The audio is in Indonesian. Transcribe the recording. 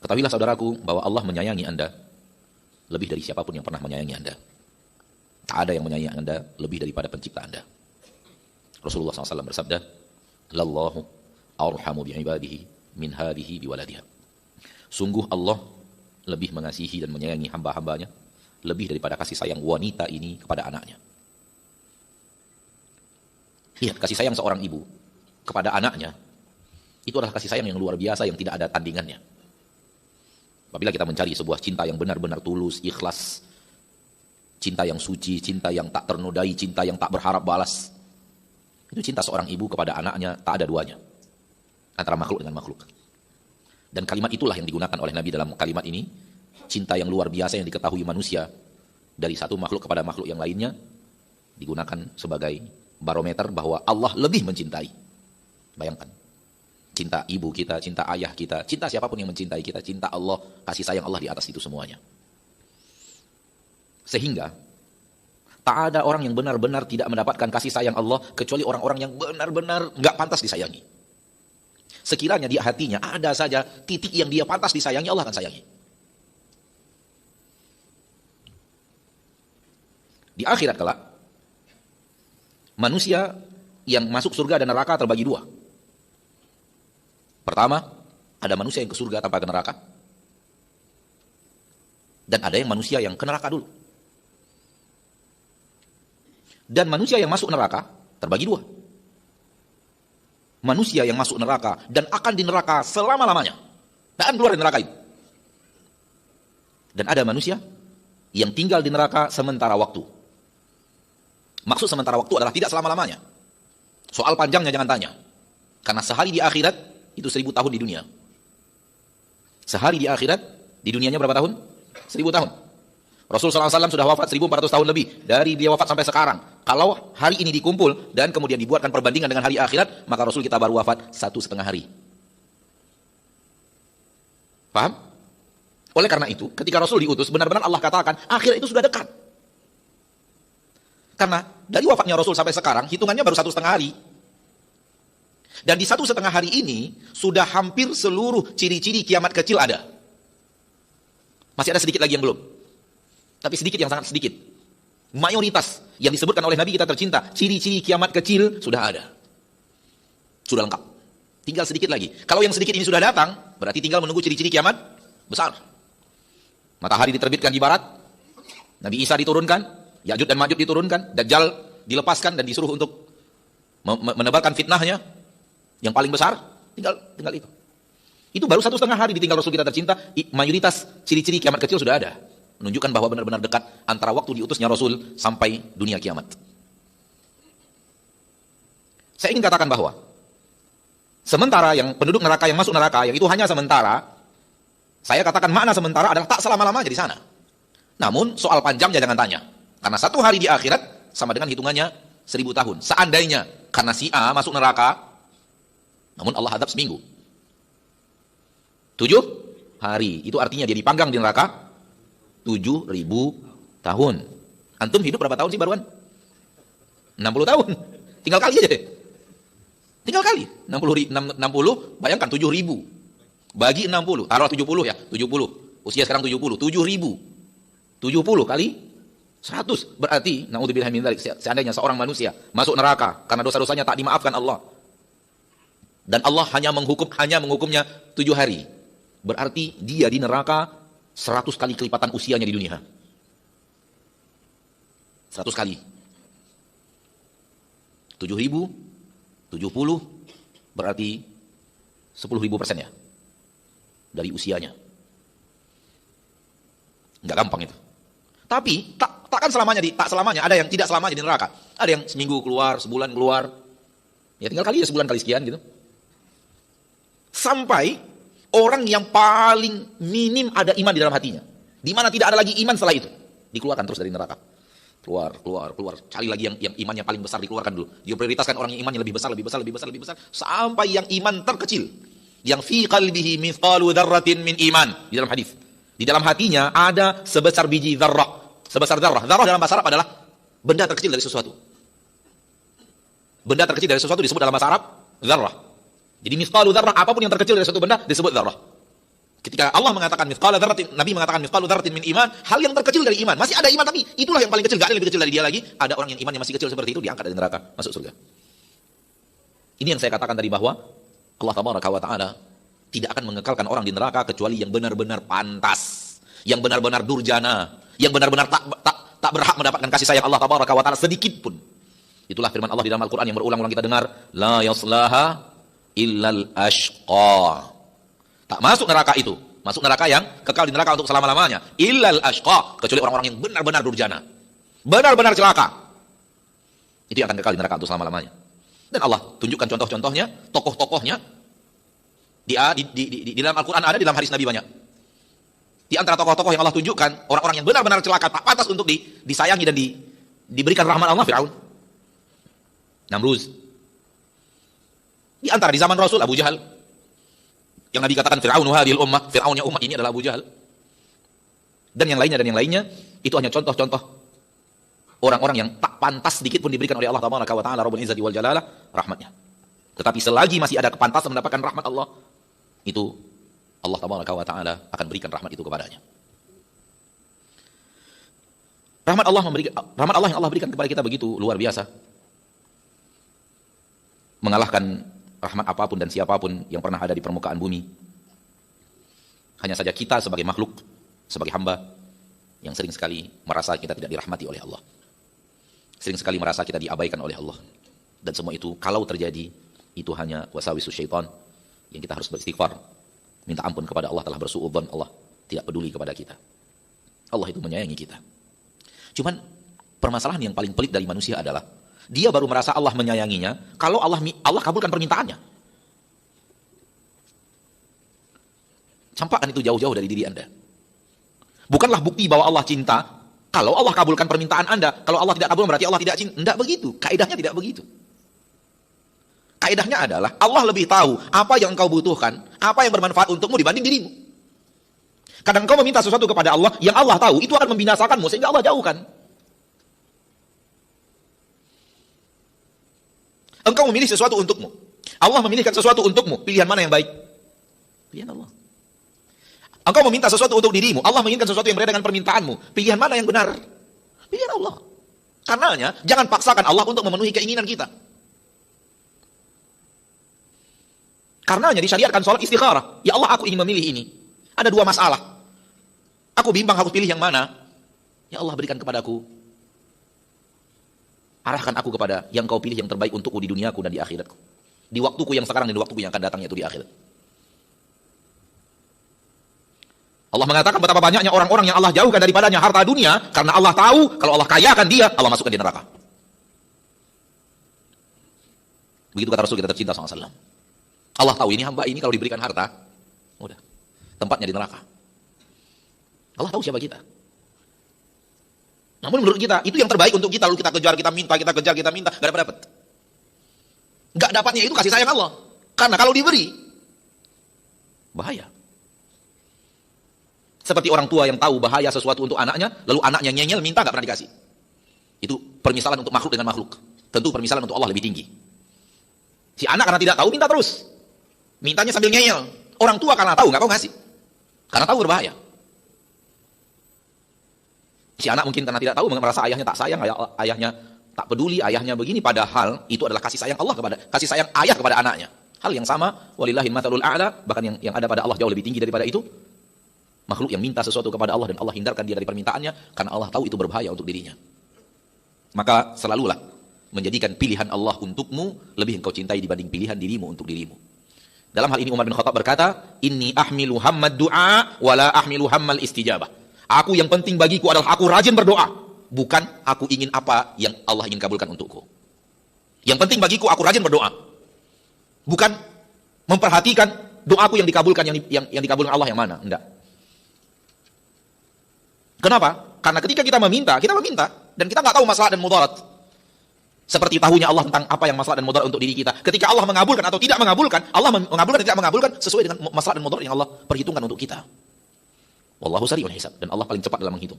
Ketahuilah saudaraku bahwa Allah menyayangi Anda lebih dari siapapun yang pernah menyayangi Anda. Tak ada yang menyayangi Anda lebih daripada pencipta Anda. Rasulullah SAW bersabda, "Lallahu arhamu bi'ibadihi min hadhihi biwaladiha." Sungguh Allah lebih mengasihi dan menyayangi hamba-hambanya lebih daripada kasih sayang wanita ini kepada anaknya. Lihat, kasih sayang seorang ibu kepada anaknya itu adalah kasih sayang yang luar biasa yang tidak ada tandingannya. Apabila kita mencari sebuah cinta yang benar-benar tulus, ikhlas, cinta yang suci, cinta yang tak ternodai, cinta yang tak berharap balas, itu cinta seorang ibu kepada anaknya tak ada duanya antara makhluk dengan makhluk. Dan kalimat itulah yang digunakan oleh Nabi dalam kalimat ini, cinta yang luar biasa yang diketahui manusia dari satu makhluk kepada makhluk yang lainnya, digunakan sebagai barometer bahwa Allah lebih mencintai. Bayangkan, cinta ibu kita, cinta ayah kita, cinta siapapun yang mencintai kita, cinta Allah, kasih sayang Allah di atas itu semuanya. Sehingga tak ada orang yang benar-benar tidak mendapatkan kasih sayang Allah kecuali orang-orang yang benar-benar nggak pantas disayangi. Sekiranya di hatinya ada saja titik yang dia pantas disayangi, Allah akan sayangi. Di akhirat kelak, manusia yang masuk surga dan neraka terbagi dua. Pertama, ada manusia yang ke surga tanpa ke neraka. Dan ada yang manusia yang ke neraka dulu. Dan manusia yang masuk neraka terbagi dua. Manusia yang masuk neraka dan akan di neraka selama-lamanya. Tak akan keluar dari neraka itu. Dan ada manusia yang tinggal di neraka sementara waktu. Maksud sementara waktu adalah tidak selama-lamanya. Soal panjangnya jangan tanya. Karena sehari di akhirat itu 1000 tahun di dunia. Sehari di akhirat, di dunianya berapa tahun? 1000 tahun. Rasulullah SAW sudah wafat 1400 tahun lebih. Dari dia wafat sampai sekarang. Kalau hari ini dikumpul dan kemudian dibuatkan perbandingan dengan hari akhirat, maka Rasul kita baru wafat 1,5 hari. Paham? Oleh karena itu, ketika Rasul diutus, benar-benar Allah katakan, akhirat itu sudah dekat. Karena dari wafatnya Rasul sampai sekarang, hitungannya baru 1,5 hari. Dan di 1,5 hari ini, sudah hampir seluruh ciri-ciri kiamat kecil ada. Masih ada sedikit lagi yang belum. Tapi sedikit yang sangat sedikit. Mayoritas yang disebutkan oleh Nabi kita tercinta, ciri-ciri kiamat kecil sudah ada. Sudah lengkap. Tinggal sedikit lagi. Kalau yang sedikit ini sudah datang, berarti tinggal menunggu ciri-ciri kiamat besar. Matahari diterbitkan di barat, Nabi Isa diturunkan, Ya'juj dan Ma'juj diturunkan, Dajjal dilepaskan dan disuruh untuk menebalkan fitnahnya yang paling besar, tinggal itu. Itu baru 1,5 hari ditinggal Rasul kita tercinta, mayoritas ciri-ciri kiamat kecil sudah ada. Menunjukkan bahwa benar-benar dekat antara waktu diutusnya Rasul sampai dunia kiamat. Saya ingin katakan bahwa sementara yang penduduk neraka yang masuk neraka, yang itu hanya sementara, saya katakan makna sementara adalah tak selama-lamanya di sana. Namun soal panjangnya jangan tanya. Karena 1 hari di akhirat sama dengan hitungannya 1000 tahun. Seandainya karena si A masuk neraka, namun Allah adab seminggu. 7 hari. Itu artinya dia dipanggang di neraka 7.000 tahun. Antum hidup berapa tahun sih baruan? 60 tahun. Tinggal kali aja deh. Tinggal kali. 60, bayangkan 7.000. Bagi 60. Taruh 70 ya. 70. Usia sekarang 70. 7.000. 70 kali 100. Berarti, na'udzubillah min dzalik, seandainya seorang manusia masuk neraka karena dosa-dosanya tak dimaafkan Allah. Dan Allah hanya menghukumnya 7 hari. Berarti dia di neraka 100 kali kelipatan usianya di dunia. 100 kali. 7.000, 70, berarti 10.000% ya. Dari usianya. Nggak gampang itu. Tapi, takkan selamanya, tak selamanya. Ada yang tidak selamanya di neraka. Ada yang seminggu keluar, sebulan keluar. Ya tinggal kali ya sebulan kali sekian gitu. Sampai orang yang paling minim ada iman di dalam hatinya. Di mana tidak ada lagi iman setelah itu. Dikeluarkan terus dari neraka. Keluar. Cari lagi yang imannya paling besar, dikeluarkan dulu. Dia prioritaskan orang yang imannya lebih besar. Sampai yang iman terkecil. Yang fi qalbihi mithqalu dzarratin min iman. Di dalam hadis. Di dalam hatinya ada sebesar biji dzarrah. Sebesar dzarrah. Dzarrah dalam bahasa Arab adalah benda terkecil dari sesuatu. Benda terkecil dari sesuatu disebut dalam bahasa Arab dzarrah. Jadi mithqalu dzarrah, apapun yang terkecil dari suatu benda disebut dzarrah. Ketika Allah mengatakan mithqala dzarratin, Nabi mengatakan mithqalu dzarratin min iman, hal yang terkecil dari iman. Masih ada iman tapi itulah yang paling kecil, enggak ada yang lebih kecil dari dia lagi. Ada orang yang imannya masih kecil seperti itu diangkat dari neraka, masuk surga. Ini yang saya katakan tadi bahwa Allah Tabaraka wa Ta'ala tidak akan mengekalkan orang di neraka kecuali yang benar-benar pantas, yang benar-benar durjana, yang benar-benar tak berhak mendapatkan kasih sayang Allah Tabaraka wa Ta'ala sedikit pun. Itulah firman Allah di dalam Al-Qur'an yang berulang-ulang kita dengar, la yaslaha illal ashqa. Tak masuk neraka itu, masuk neraka yang kekal di neraka untuk selama-lamanya, illal ashqa, kecuali orang-orang yang benar-benar durjana, benar-benar celaka. Itu yang akan kekal di neraka untuk selama-lamanya. Dan Allah tunjukkan contoh-contohnya, tokoh-tokohnya di dalam Al-Qur'an ada, di dalam hadis Nabi banyak. Di antara tokoh-tokoh yang Allah tunjukkan, orang-orang yang benar-benar celaka, tak pantas untuk disayangi dan diberikan rahmat Allah, Fir'aun, Namruz. Di antara di zaman Rasul, Abu Jahal. Yang Nabi katakan Fir'aunu hadhil ummah, Fir'aunnya umat ini adalah Abu Jahal. Dan yang lainnya, itu hanya contoh-contoh orang-orang yang tak pantas sedikit pun diberikan oleh Allah Tabaraka wa Ta'ala Rabbul Izzati wal Jalalah rahmatnya. Tetapi selagi masih ada kepantasan mendapatkan rahmat Allah, itu Allah Tabaraka wa Ta'ala akan berikan rahmat itu kepadanya. Rahmat Allah yang Allah berikan kepada kita begitu luar biasa, mengalahkan rahmat apapun dan siapapun yang pernah ada di permukaan bumi. Hanya saja kita sebagai makhluk, sebagai hamba, yang sering sekali merasa kita tidak dirahmati oleh Allah. Sering sekali merasa kita diabaikan oleh Allah. Dan semua itu, kalau terjadi, itu hanya wasawisus syaitan, yang kita harus beristighfar, minta ampun kepada Allah, telah bersuudzon, Allah tidak peduli kepada kita. Allah itu menyayangi kita. Cuman, permasalahan yang paling pelik dari manusia adalah, dia baru merasa Allah menyayanginya kalau Allah kabulkan permintaannya. Campakkan itu jauh-jauh dari diri Anda. Bukanlah bukti bahwa Allah cinta kalau Allah kabulkan permintaan Anda. Kalau Allah tidak kabul berarti Allah tidak cinta. Tidak begitu. Kaidahnya tidak begitu. Kaidahnya adalah Allah lebih tahu apa yang engkau butuhkan, apa yang bermanfaat untukmu dibanding dirimu. Kadang engkau meminta sesuatu kepada Allah yang Allah tahu itu akan membinasakanmu sehingga Allah jauhkan. Engkau memilih sesuatu untukmu. Allah memilihkan sesuatu untukmu. Pilihan mana yang baik? Pilihan Allah. Engkau meminta sesuatu untuk dirimu. Allah menginginkan sesuatu yang berbeda dengan permintaanmu. Pilihan mana yang benar? Pilihan Allah. Karenanya, jangan paksakan Allah untuk memenuhi keinginan kita. Karenanya disyariatkan sholat istikharah. Ya Allah, aku ingin memilih ini. Ada dua masalah. Aku bimbang harus pilih yang mana. Ya Allah, berikan kepadaku. Arahkan aku kepada yang kau pilih yang terbaik untukku di duniaku dan di akhiratku. Di waktuku yang sekarang dan di waktuku yang akan datang, yaitu di akhirat. Allah mengatakan betapa banyaknya orang-orang yang Allah jauhkan daripadanya harta dunia, karena Allah tahu kalau Allah kayakan dia, Allah masukkan di neraka. Begitu kata Rasul kita tercinta SAW. Allah tahu ini hamba ini kalau diberikan harta, udah, tempatnya di neraka. Allah tahu siapa kita. Namun menurut kita, itu yang terbaik untuk kita. Lalu kita kejar, kita minta, gak dapat. Gak dapatnya itu kasih sayang Allah. Karena kalau diberi, bahaya. Seperti orang tua yang tahu bahaya sesuatu untuk anaknya, lalu anaknya nyengel, minta, gak pernah dikasih. Itu permisalan untuk makhluk dengan makhluk. Tentu permisalan untuk Allah lebih tinggi. Si anak karena tidak tahu, minta terus. Mintanya sambil nyengel. Orang tua karena tahu, gak mau ngasih. Karena tahu berbahaya. Si anak mungkin karena tidak tahu, merasa ayahnya tak sayang, ayahnya tak peduli, ayahnya begini. Padahal itu adalah kasih sayang Allah kasih sayang ayah kepada anaknya. Hal yang sama, walillahil matsalul a'la, bahkan yang ada pada Allah jauh lebih tinggi daripada itu. Makhluk yang minta sesuatu kepada Allah dan Allah hindarkan dia dari permintaannya karena Allah tahu itu berbahaya untuk dirinya. Maka selalulah menjadikan pilihan Allah untukmu lebih engkau cintai dibanding pilihan dirimu untuk dirimu. Dalam hal ini Umar bin Khattab berkata, "Inni ahmilu hammad du'a wa la ahmilu hammal istijabah." Aku yang penting bagiku adalah aku rajin berdoa, bukan aku ingin apa yang Allah ingin kabulkan untukku. Yang penting bagiku aku rajin berdoa, bukan memperhatikan doaku yang dikabulkan yang dikabulkan Allah yang mana. Enggak. Kenapa? Karena ketika kita meminta dan kita nggak tahu maslahat dan mudarat. Seperti tahunya Allah tentang apa yang maslahat dan mudarat untuk diri kita. Ketika Allah mengabulkan atau tidak mengabulkan, Allah mengabulkan dan tidak mengabulkan sesuai dengan maslahat dan mudarat yang Allah perhitungkan untuk kita. Wallahu sari'ul hisab, dan Allah paling cepat dalam menghitung.